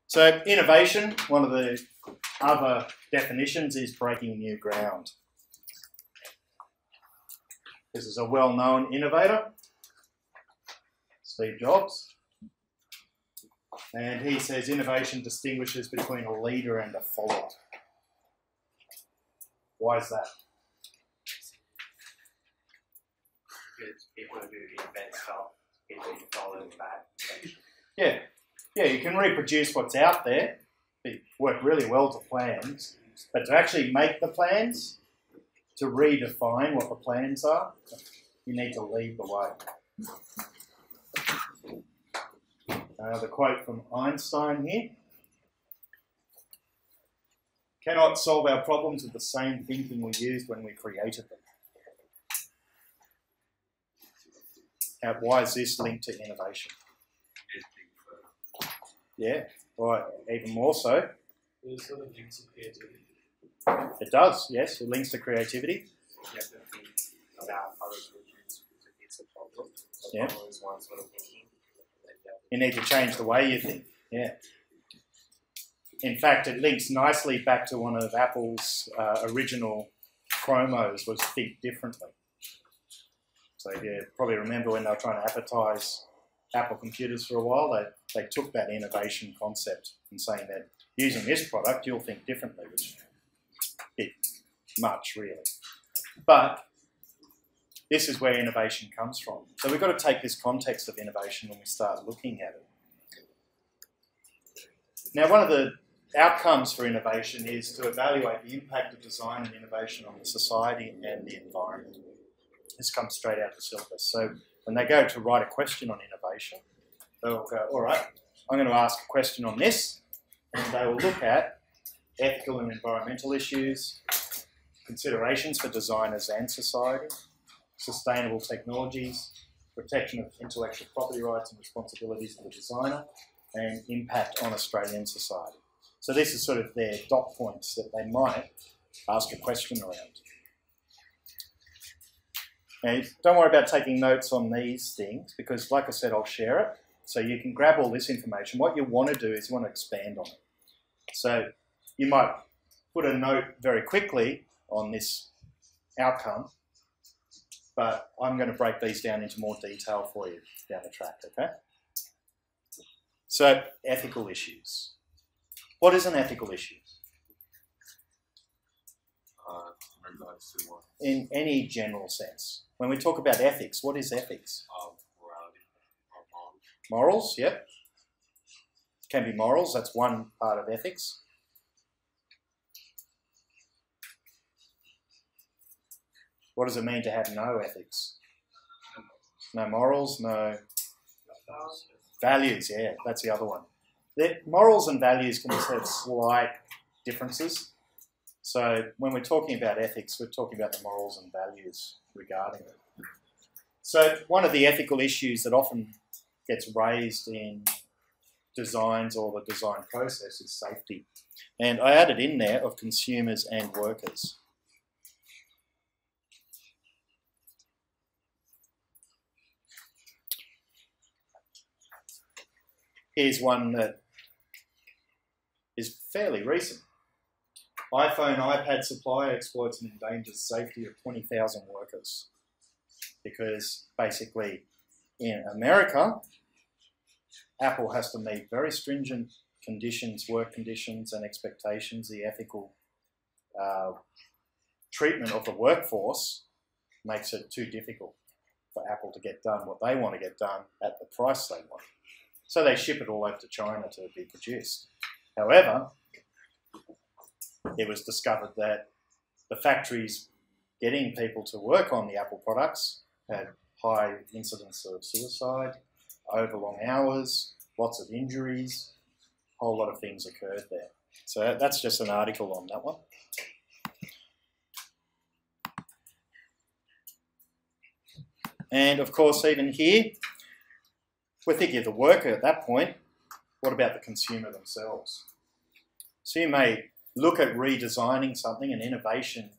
So innovation, one of the other definitions is breaking new ground. This is a well-known innovator, Steve Jobs. And he says innovation distinguishes between a leader and a follower. Why is that? Because people who invent stuff, people who follow that. Yeah, you can reproduce what's out there. It work really well to plans, but to actually make the plans, to redefine what the plans are, you need to lead the way. The quote from Einstein here. Cannot solve our problems with the same thinking we used when we created them. Now, why is this linked to innovation? Yeah, right, even more so. It sort of links to creativity. It does, yes, it links to creativity. You have to think about other solutions to fix a problem. Yeah. Always one sort of thinking. You need to change the way you think, yeah. In fact, it links nicely back to one of Apple's original promos, was think differently. So you probably remember when they were trying to advertise Apple computers for a while, they took that innovation concept and saying that using this product, you'll think differently, which is a bit much, really. But this is where innovation comes from. So we've got to take this context of innovation when we start looking at it. Now, one of the outcomes for innovation is to evaluate the impact of design and innovation on the society and the environment. This comes straight out of the syllabus. So when they go to write a question on innovation, they'll go, all right, I'm going to ask a question on this, and they will look at ethical and environmental issues, considerations for designers and society, sustainable technologies, protection of intellectual property rights and responsibilities of the designer, and impact on Australian society. So this is sort of their dot points that they might ask a question around. Now, don't worry about taking notes on these things because, like I said, I'll share it. So you can grab all this information. What you want to do is you want to expand on it. So you might put a note very quickly on this outcome, but I'm going to break these down into more detail for you down the track, okay? So, ethical issues. What is an ethical issue? In any general sense. When we talk about ethics, what is ethics? Morality. Morals, yep. Can be morals, that's one part of ethics. What does it mean to have no ethics? No morals, no values, yeah, that's the other one. Morals and values can have slight differences. So when we're talking about ethics, we're talking about the morals and values regarding it. So one of the ethical issues that often gets raised in designs or the design process is safety. And I added in there of consumers and workers. Here's one that is fairly recent. iPhone, iPad supplier exploits and endangers safety of 20,000 workers. Because basically in America, Apple has to meet very stringent conditions, work conditions and expectations. The ethical treatment of the workforce makes it too difficult for Apple to get done what they want to get done at the price they want. So they ship it all over to China to be produced. However, it was discovered that the factories getting people to work on the Apple products had high incidence of suicide, over long hours, lots of injuries, a whole lot of things occurred there. So that's just an article on that one. And of course, even here, we're thinking of the worker at that point. What about the consumer themselves? So you may look at redesigning something, an innovation.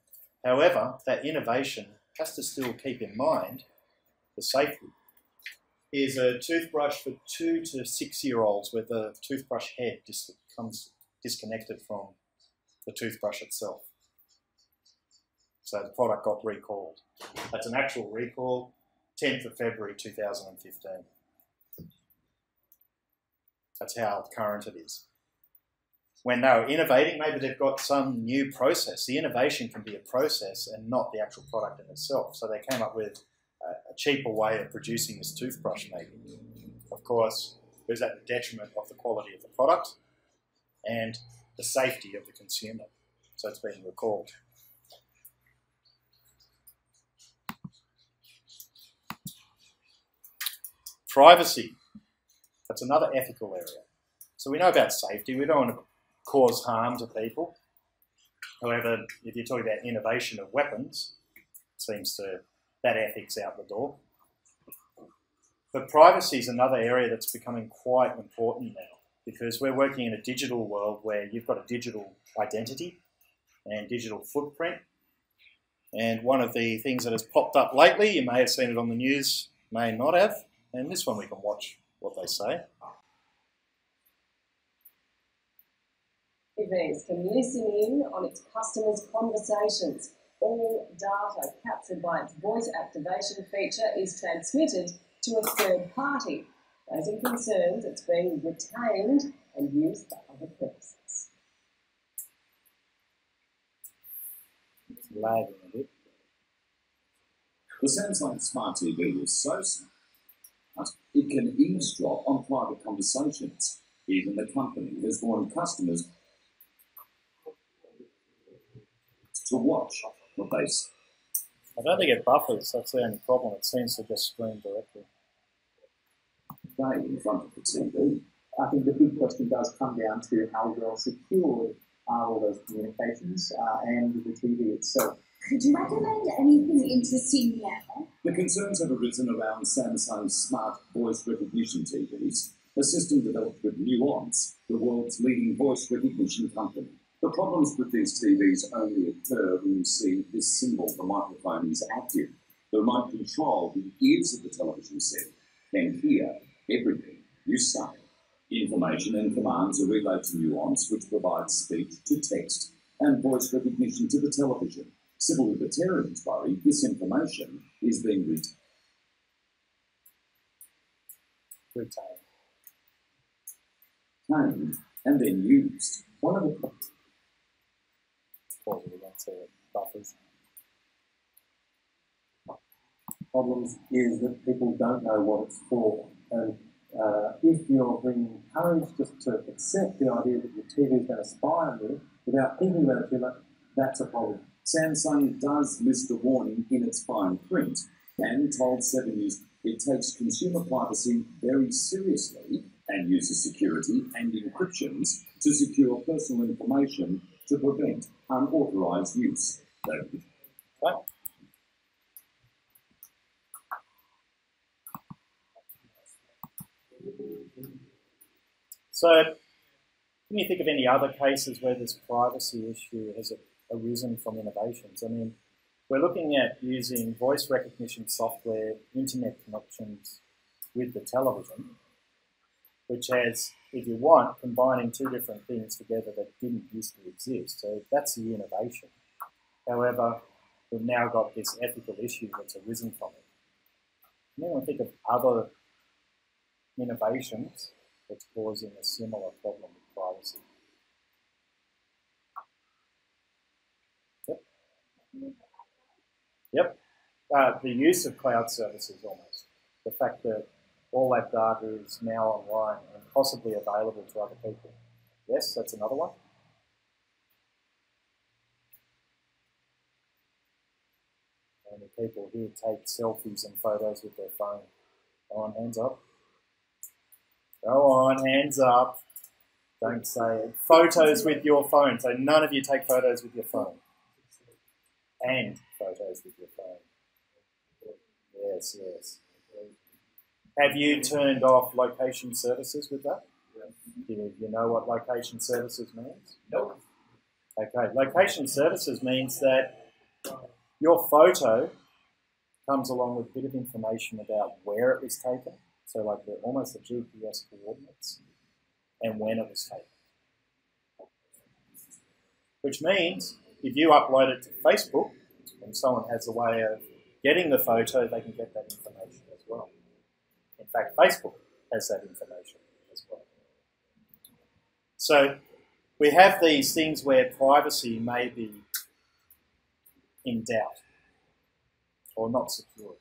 However, that innovation has to still keep in mind the safety. is a toothbrush for 2 to 6 year olds where the toothbrush head comes disconnected from the toothbrush itself. So the product got recalled. That's an actual recall, 10th of February 2015. That's how current it is. When they were innovating, maybe they've got some new process. The innovation can be a process and not the actual product in itself. So they came up with a cheaper way of producing this toothbrush maybe. Of course, it was at the detriment of the quality of the product and the safety of the consumer. So it's being recalled. Privacy. That's another ethical area. So we know about safety. We don't want to cause harm to people. However, if you're talking about innovation of weapons, it seems that ethics out the door. But privacy is another area that's becoming quite important now because we're working in a digital world where you've got a digital identity and digital footprint. And one of the things that has popped up lately, you may have seen it on the news, may not have, and this one we can watch what they say. TVs can listen in on its customers' conversations. All data captured by its voice activation feature is transmitted to a third party, raising concerns it's being retained and used for other purposes. It's lagging a bit. The Samsung Smart TV is so smart, it can eavesdrop on private conversations. Even the company has warned customers to watch what they say. I don't think it buffers, that's the only problem. It seems to just stream directly. In front of the TV. I think the big question does come down to how well secured are all those communications and the TV itself. Could you recommend anything interesting now? The concerns have arisen around Samsung's smart voice recognition TVs, a system developed with Nuance, the world's leading voice recognition company. The problems with these TVs only occur when you see this symbol, the microphone is active. The remote control, the ears of the television set, can hear everything you say. Information and commands are relayed to Nuance, which provides speech to text and voice recognition to the television. Civil libertarians worry this information is being retained and then used. One of the problems is that people don't know what it's for. And if you're being encouraged just to accept the idea that your TV is going to spy on you without thinking about it too much, that's a problem. Samsung does list a warning in its fine print and told 7 News it takes consumer privacy very seriously and uses security and encryptions to secure personal information to prevent unauthorised use. David. Right. So, can you think of any other cases where this privacy issue has arisen from innovations? I mean, we're looking at using voice recognition software, internet connections with the television, which has, if you want, combining two different things together that didn't used to exist. So that's the innovation. However, we've now got this ethical issue that's arisen from it. Can anyone think of other innovations that's causing a similar problem with privacy? Yep. The use of cloud services almost. The fact that all that data is now online and possibly available to other people. Yes, that's another one. How many people here take selfies and photos with their phone? Go on, hands up. Go on, hands up. Don't say it. Photos with your phone. So none of you take photos with your phone. And photos with your phone. Yes, yes. Have you turned off location services with that? Do you know what location services means? Nope. Okay, location services means that your photo comes along with a bit of information about where it was taken. so like almost the GPS coordinates, and when it was taken. Which means if you upload it to Facebook and someone has a way of getting the photo, they can get that information as well. In fact, Facebook has that information as well. So we have these things where privacy may be in doubt or not secure.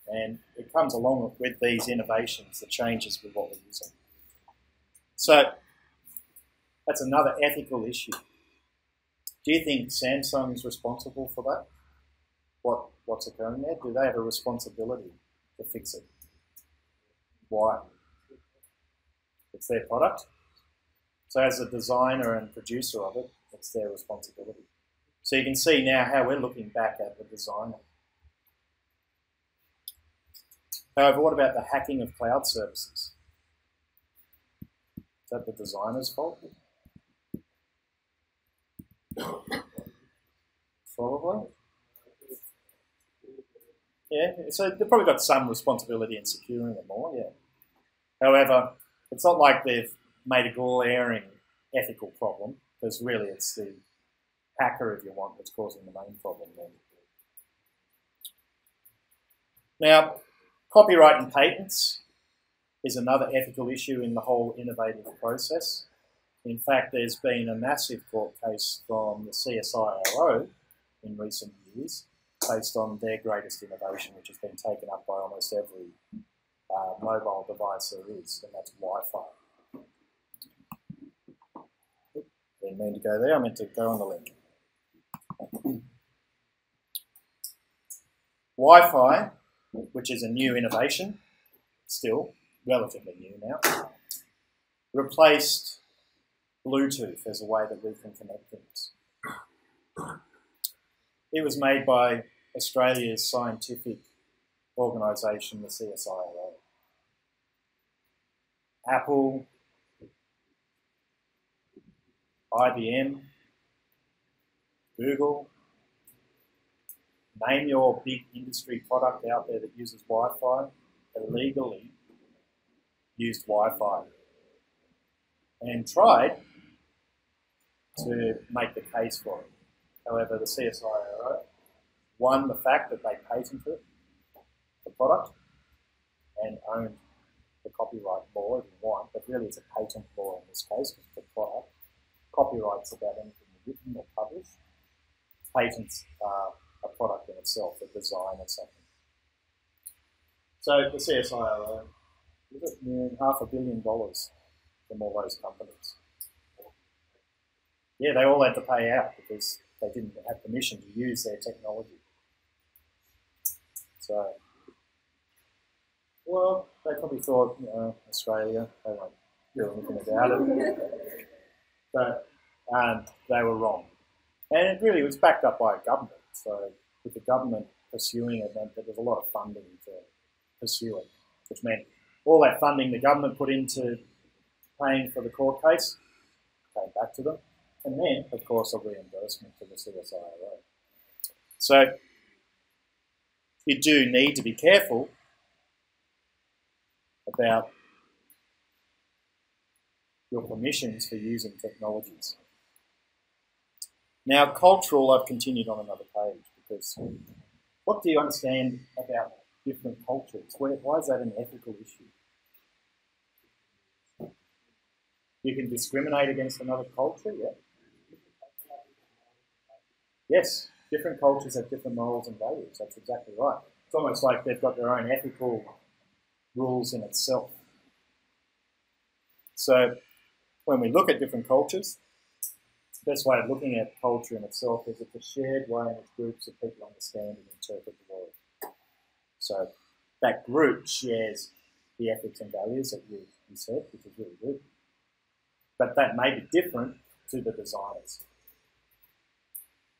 And it comes along with these innovations, the changes with what we're using. So that's another ethical issue. Do you think Samsung's responsible for that? What's occurring there? Do they have a responsibility to fix it? Why? It's their product. So as a designer and producer of it, it's their responsibility. So you can see now how we're looking back at the designer. However, what about the hacking of cloud services? Is that the designer's fault? Probably. Yeah, so they've probably got some responsibility in securing it more, yeah. However, it's not like they've made a glaring ethical problem, because really it's the hacker, if you want, that's causing the main problem then. Now, copyright and patents is another ethical issue in the whole innovative process. In fact, there's been a massive court case from the CSIRO in recent years based on their greatest innovation, which has been taken up by almost every mobile device there is, and that's Wi-Fi. Didn't mean to go there, I meant to go on the link. Wi-Fi, which is a new innovation, still relatively new now, replaced Bluetooth as a way that we can connect things. It was made by Australia's scientific organisation, the CSIRO. Apple, IBM, Google, name your big industry product out there that uses Wi-Fi, illegally used Wi-Fi and tried to make the case for it. However, the CSIRO won the fact that they patented the product and owned the copyright law if you want, but really it's a patent law in this case because it's a product. Copyright's about anything written or published. Patents are a product in itself, a design or something. So the CSIRO, is it $500 million from all those companies? Yeah, they all had to pay out because they didn't have permission to use their technology. So, well, they probably thought, Australia, they won't do anything about it. But they were wrong. And it really was backed up by a government. So with the government pursuing it meant that there was a lot of funding to pursue it, which meant all that funding the government put into paying for the court case came back to them. And then, of course, a reimbursement to the CSIRO. So you do need to be careful about your permissions for using technologies. Now, cultural, I've continued on another page because what do you understand about different cultures? Why is that an ethical issue? You can discriminate against another culture, yeah? Yes, different cultures have different morals and values. That's exactly right. It's almost like they've got their own ethical rules in itself. So when we look at different cultures, the best way of looking at culture in itself is it's a shared way in which groups of people understand and interpret the world. So that group shares the ethics and values that you said, which is really good. But that may be different to the designers.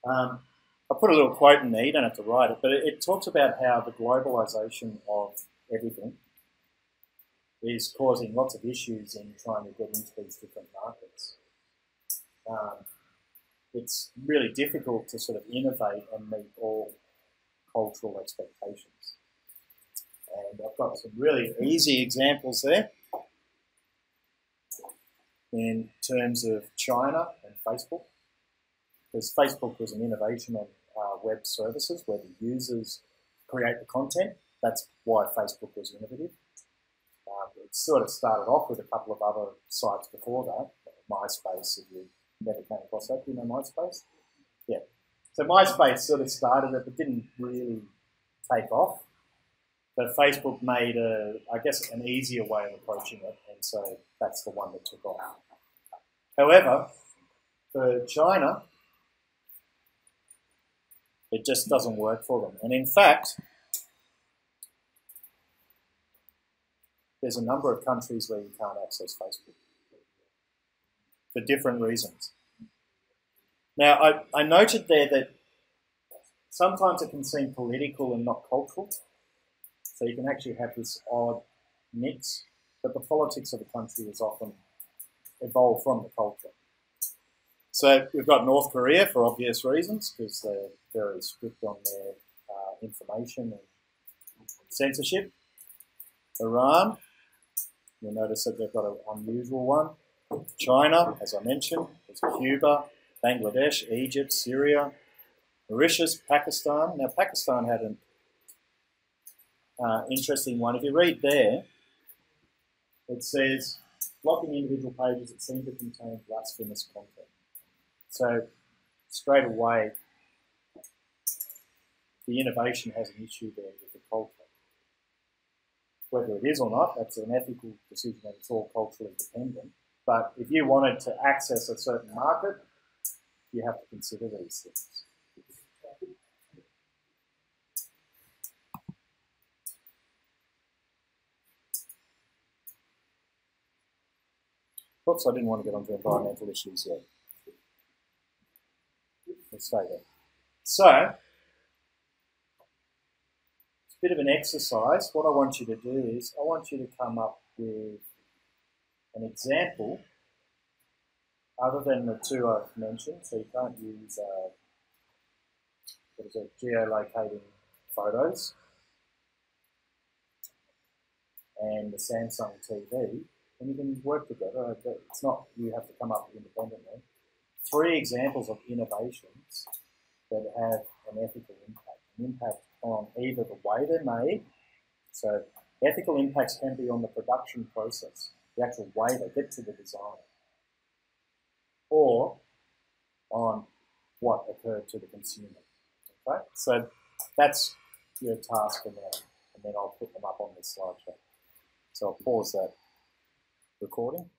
I'll put a little quote in there, you don't have to write it, but it talks about how the globalisation of everything is causing lots of issues in trying to get into these different markets. It's really difficult to sort of innovate and meet all cultural expectations. And I've got some really easy examples there in terms of China and Facebook. Because Facebook was an innovation on web services where the users create the content. That's why Facebook was innovative. It sort of started off with a couple of other sites before that. MySpace, if you never came across that. Do you know MySpace? Yeah. So MySpace sort of started it, but didn't really take off. But Facebook made, I guess, an easier way of approaching it, and so that's the one that took off. However, for China, it just doesn't work for them. And in fact, there's a number of countries where you can't access Facebook for different reasons. Now, I noted there that sometimes it can seem political and not cultural. So you can actually have this odd mix, but the politics of the country is often evolved from the culture. So we've got North Korea for obvious reasons, because they're very strict on their information and censorship. Iran, you'll notice that they've got an unusual one. China, as I mentioned, there's Cuba, Bangladesh, Egypt, Syria, Mauritius, Pakistan. Now, Pakistan had an interesting one. If you read there, it says, blocking individual pages that seem to contain blasphemous content. So, straight away, the innovation has an issue there with the culture. Whether it is or not, that's an ethical decision, and it's all culturally dependent. But if you wanted to access a certain market, you have to consider these things. Oops, I didn't want to get onto environmental issues yet. Let's stay there. So, it's a bit of an exercise. What I want you to do is, I want you to come up with an example other than the two I've mentioned. So you can't use, geolocating photos and the Samsung TV. And you can work together. It's not you have to come up independently. 3 examples of innovations that have an ethical impact. An impact on either the way they're made. So ethical impacts can be on the production process, the actual way they get to the design, or on what occurred to the consumer. Okay? So that's your task for now. And then I'll put them up on the slideshow. So I'll pause that recording.